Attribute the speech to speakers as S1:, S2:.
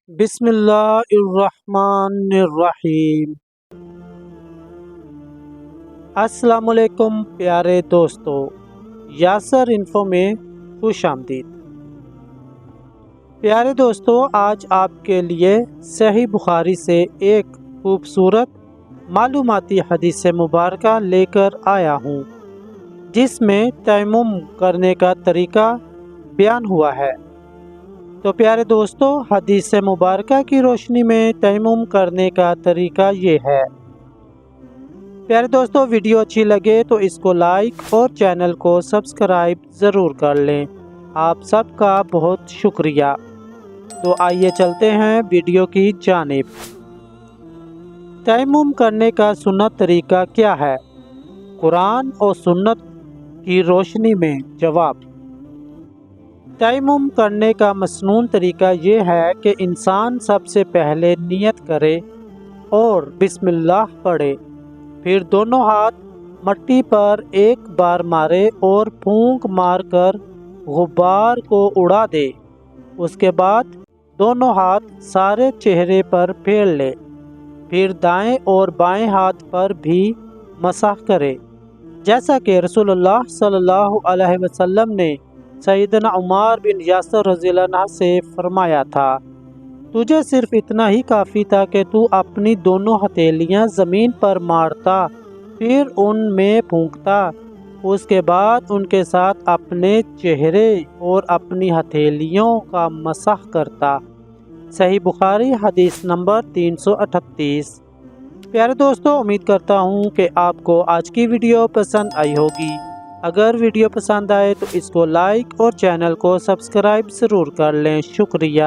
S1: بسم اللہ الرحمن الرحیم۔ السلام علیکم پیارے دوستو، یاسر انفو میں خوش آمدید۔ پیارے دوستو، آج آپ کے لیے صحیح بخاری سے ایک خوبصورت معلوماتی حدیث مبارکہ لے کر آیا ہوں، جس میں تیمم کرنے کا طریقہ بیان ہوا ہے۔ تو پیارے دوستو، حدیث مبارکہ کی روشنی میں تیمم کرنے کا طریقہ یہ ہے۔ پیارے دوستو، ویڈیو اچھی لگے تو اس کو لائک اور چینل کو سبسکرائب ضرور کر لیں، آپ سب کا بہت شکریہ۔ تو آئیے چلتے ہیں ویڈیو کی جانب۔ تیمم کرنے کا سنت طریقہ کیا ہے؟ قرآن اور سنت کی روشنی میں جواب۔ تیمم کرنے کا مسنون طریقہ یہ ہے کہ انسان سب سے پہلے نیت کرے اور بسم اللہ پڑھے، پھر دونوں ہاتھ مٹی پر ایک بار مارے اور پھونک مار کر غبار کو اڑا دے۔ اس کے بعد دونوں ہاتھ سارے چہرے پر پھیر لے، پھر دائیں اور بائیں ہاتھ پر بھی مسح کرے، جیسا کہ رسول اللہ صلی اللہ علیہ وسلم نے سیدنا عمار بن یاسر رضی اللہ عنہ سے فرمایا تھا، تجھے صرف اتنا ہی کافی تھا کہ تو اپنی دونوں ہتھیلیاں زمین پر مارتا، پھر ان میں پھونکتا، اس کے بعد ان کے ساتھ اپنے چہرے اور اپنی ہتھیلیوں کا مسح کرتا۔ صحیح بخاری حدیث نمبر 338۔ پیارے دوستو، امید کرتا ہوں کہ آپ کو آج کی ویڈیو پسند آئی ہوگی۔ اگر ویڈیو پسند آئے تو اس کو لائک اور چینل کو سبسکرائب ضرور کر لیں۔ شکریہ۔